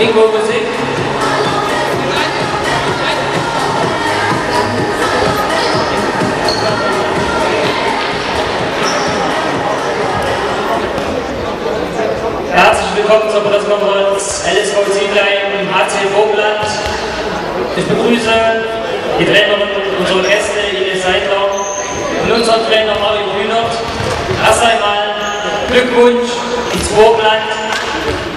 Ingo Musik. Herzlich willkommen zur Pressekonferenz LSV Zieglein im HC Vogtland. Ich begrüße die Trainerin unserer Gäste, Ines Seidler, und unseren Trainer Mario Grünert. Erst einmal Glückwunsch ins Vogtland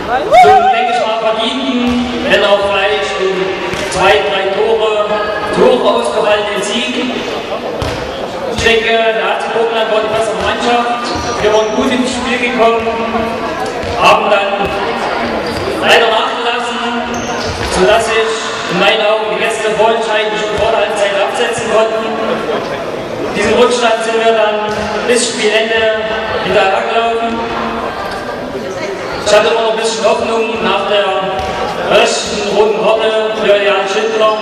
zum, denke ich mal, verdienten, wenn auch vielleicht um 2, 3 Tore ausgefallenen Sieg. Ich denke, der HC Vogtland war die bessere Mannschaft. Wir waren gut ins Spiel gekommen, haben dann leider nachgelassen, sodass sich in meinen Augen die Gäste vorentscheidend schon vor der Halbzeit absetzen konnten. Diesen Rückstand sind wir dann bis Spielende hinterhergelaufen. Ich hatte immer noch ein bisschen Hoffnung nach der rechten roten Karte für Jan Schindler,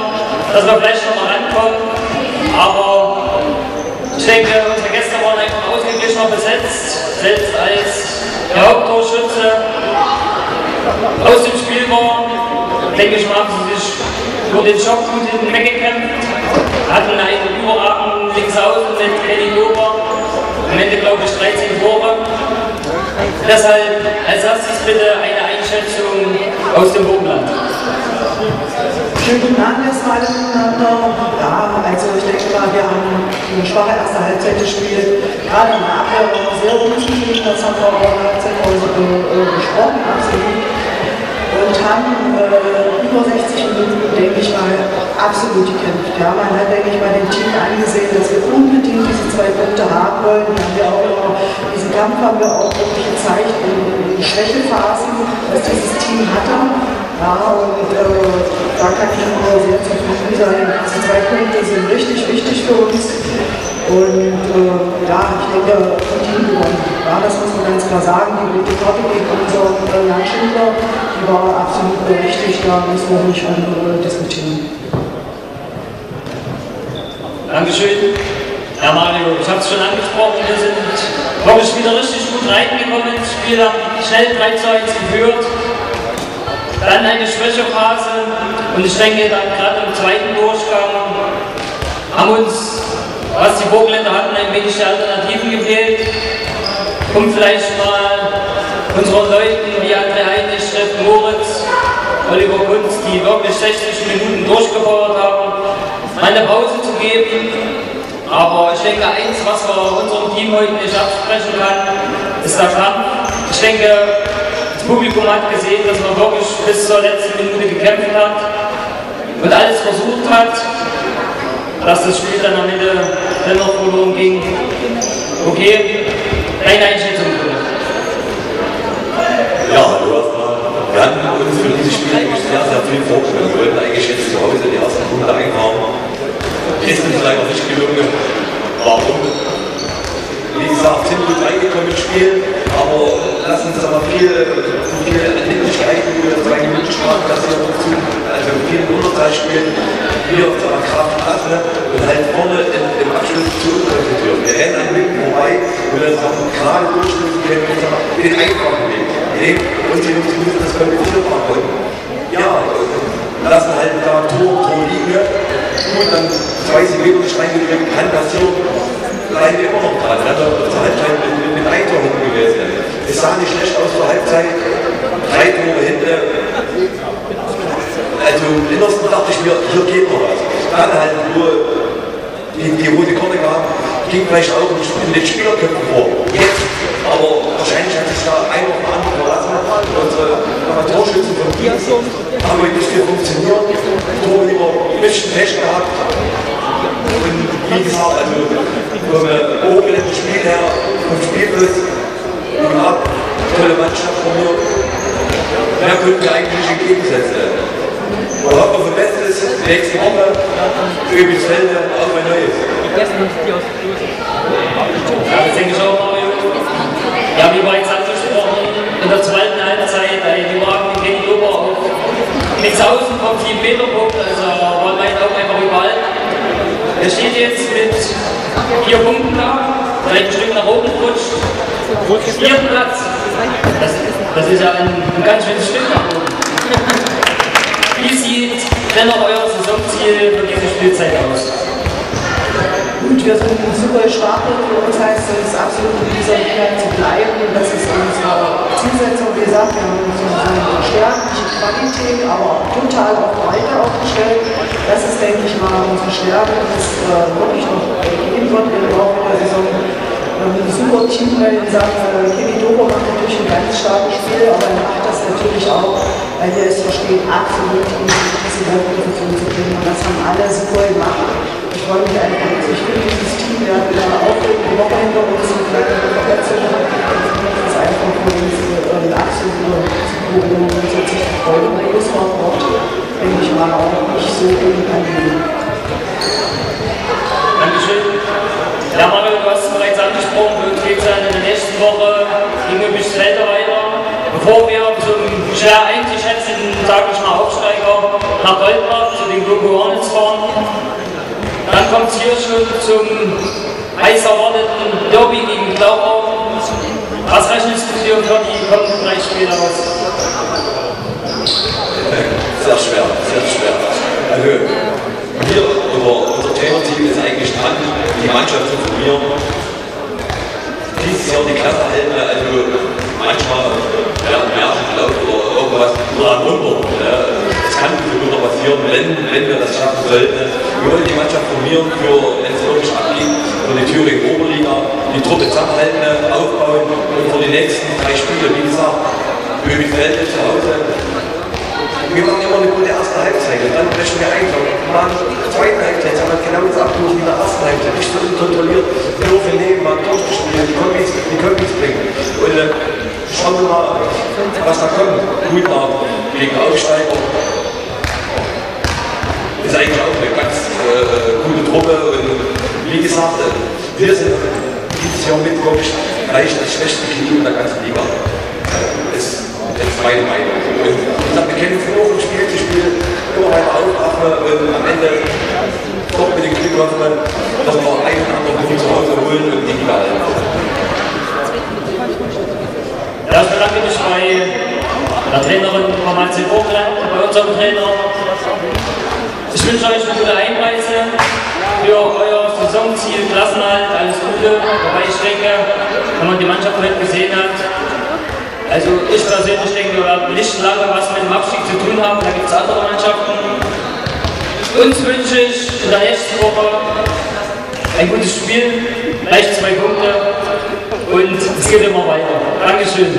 dass wir vielleicht noch mal rankommen. Aber ich denke, unsere Gäste waren einfach ausgeglichener besetzt, selbst als der Haupttorschütze aus dem Spiel war. Denke ich mal, haben sie sich durch den Schock gut hinten weggekämpft, hatten einen überragenden Linksaußen mit Kenny Dober, am Ende glaube ich 13 Tore. Deshalb als erstes bitte eine Einschätzung aus dem Vogtland. Schönen guten Abend erstmal alle miteinander. Ja, also ich denke mal, wir haben eine schwache erste Halbzeit gespielt. Gerade in der Abwehr war es sehr unzufrieden, das haben wir auch in der Halbzeitpause besprochen, absolut. Und haben über 60 Minuten, denke ich mal, absolut gekämpft. Ja, man hat, denke ich mal, dem Team angesehen, dass wir unbedingt diese 2 Punkte haben wollen. Diesen Kampf haben wir auch wirklich gezeigt in Schwächephasen, was dieses Team hatte. Ja, und da kann ich nur sehr zufrieden sein. Diese 2 Punkte sind richtig wichtig für uns. Und ja, ich denke, von Team gewonnen. Ja, das muss man ganz klar sagen. Die rote Karte gegen unseren Jan Schindler, die war absolut richtig. Da müssen wir nicht diskutieren. Dankeschön. Herr Mario, ich habe es schon angesprochen, wir sind wirklich wieder richtig gut reingekommen ins Spiel, haben schnell 3:1 geführt. Dann eine Schwächephase und ich denke, dann gerade im zweiten Durchgang haben uns, was die Vogtländer hatten, ein wenig die Alternativen gefehlt, um vielleicht mal unseren Leuten wie André Heinrich, Steff Moritz, Oliver Kunz, die wirklich 60 Minuten durchgepowert haben, mal eine Pause zu geben. Aber ich denke, eins, was wir unserem Team heute nicht absprechen kann, ist der Kampf. Ich denke, das Publikum hat gesehen, dass man wirklich bis zur letzten Minute gekämpft hat und alles versucht hat, dass das Spiel dann am Ende dennoch verloren ging. Okay, deine Einschätzung bitte. Ja, hallo erstmal. Wir hatten uns für dieses Spiel eigentlich sehr, sehr viel vorgestellt. Wir wollten eigentlich jetzt zu Hause die ersten Punkte einhauen. Ist uns leider nicht gelungen. Warum? Wie gesagt, sind gut reingekommen ins Spiel, aber lassen uns aber viel Anhänglichkeit über das 2 Minuten Strafe, dass wir also viel Unterzahl spielen, wir auf der Kraft lassen und halt vorne im Abschluss zu konzentrieren. Wir rennen an Linken vorbei und dann sagen, gerade durchschnittlich können wir den einfachen Weg nehmen und die Jungs müssen das kompliziert machen. Ja, lassen halt da Tor liegen. Gut, dann 30 Meter nicht reingekriegt, kann passieren, bleiben wir immer noch dran. Dann hat er zur Halbzeit mit 1 Tor hinten gewesen. Es sah nicht schlecht aus zur Halbzeit, 3 Tore hinten. Also im Innersten dachte ich mir, hier geht noch was. Dann halt nur die rote Karte gab, ging vielleicht auch in den Spielerköpfen vor. Jetzt, aber wahrscheinlich hat sich da ein oder andere verlassen. Unsere Torschützen von hier haben wir nicht viel funktioniert. Tor lieber ein bisschen Pech gehabt. Und wie gesagt, also vom oberländischen Spiel her, vom Spielfluss, ja, tolle Mannschaft von mir. Mehr könnten wir eigentlich nicht entgegensetzen. Wir hoffen auf das Bestes, nächste Woche, Öbisfelde, auf ein Neues. Ja, das denke ich auch, Mario. Ja, wie bereits angesprochen, in der zweiten Halbzeit, die waren gegen Dober auf Linksaußen vom 7-Meter-Punkt, also war meinen Augen einfach überall. Er steht jetzt mit 4 Punkten da, 3 Stück nach oben gerutscht, 4. Platz. Das ist ja ein ganz schönes Stück nach oben. sieht dennoch euer Saisonziel für diese Spielzeit aus? Gut, wir sind super gestartet. Für uns heißt es absolut in dieser Liga zu bleiben. Und das ist unsere Zielsetzung. Wie gesagt, wir haben so eine stärkliche Qualität, aber total auch Breite aufgestellt. Das ist, denke ich mal, unsere Stärke, das wirklich noch geben wird im Laufe der Saison. Ein super Team, weil ich sage, Kimi Dobo macht natürlich ein ganz starkes Spiel, aber er macht das natürlich auch, weil er es versteht, absolut diese Weltposition zu bringen. Und das haben alle super gemacht. Ich freue mich einfach, ich finde dieses Team, wir hatten eine aufregende Woche hinter uns, eine kleine Verletzung. Das ist einfach für uns eine absolute Zukunft, und uns hat sich gefreut. Und das war auch, denke ich mal, auch nicht so unangenehm. Dankeschön. Ja, Mario, du hast es bereits angesprochen, für uns geht es dann in der nächsten Woche gegen Bischfelder weiter. Bevor wir zum schwer einzuschätzenden, sage ich mal, Aufsteiger nach Goldbach zu den Global Hornets fahren. Dann kommt es hier schon zum heiß erwarteten Derby gegen Glauber. Was rechnest du dir für die kommenden 3 Spiele aus? Sehr schwer, sehr schwer. Also, wir oder unser Trainerteam ist eigentlich dran, die Mannschaft zu formieren. Dieses Jahr die Klasse halten, also manchmal werden Märchen laut oder irgendwas dran runter. Es kann sogar passieren, wenn wir das schaffen sollten. Wir wollen die Mannschaft formieren, wenn es wirklich abgeht, für die Thüringen Oberliga, die Truppe zusammenhalten, aufbauen und für die nächsten 3 Spiele, wie gesagt, Böbifelde zu Hause. Wir machen immer eine gute erste Halbzeit und dann brechen wir ein. Nach der zweiten Halbzeit haben wir genau das Abschluss wie in der ersten Halbzeit. Nicht so kontrolliert, Würfe nehmen, mal durchgespielt, die Kombis bringen. Und schauen wir mal, was da kommt. Gut nach gegen Aufsteiger. Ist eigentlich auch eine ganz gute Truppe. Und wie gesagt, wir sind dieses Jahr mit wirklich vielleicht das schwächste Team in der ganzen Liga. Das ist meine Meinung. Und wir kennen vor, von Spiel zu Spiel immer weiter aufwachen und am Ende doch mit dem Glück hoffen, dass wir einen oder anderen Punkt zu Hause holen und die Liga halten. Ja, ich bedanke mich bei der Trainerin von HC Vogtland, bei unserem Trainer. Ich wünsche euch eine gute Einreise für euer Saisonziel, Klassenerhalt, alles Gute. Wobei ich denke, wenn man die Mannschaft heute gesehen hat, also ich persönlich denke, wir werden nicht lange was mit dem Abstieg zu tun haben, da gibt es andere Mannschaften. Uns wünsche ich in der nächsten Woche ein gutes Spiel, gleich 2 Punkte und es geht immer weiter. Dankeschön.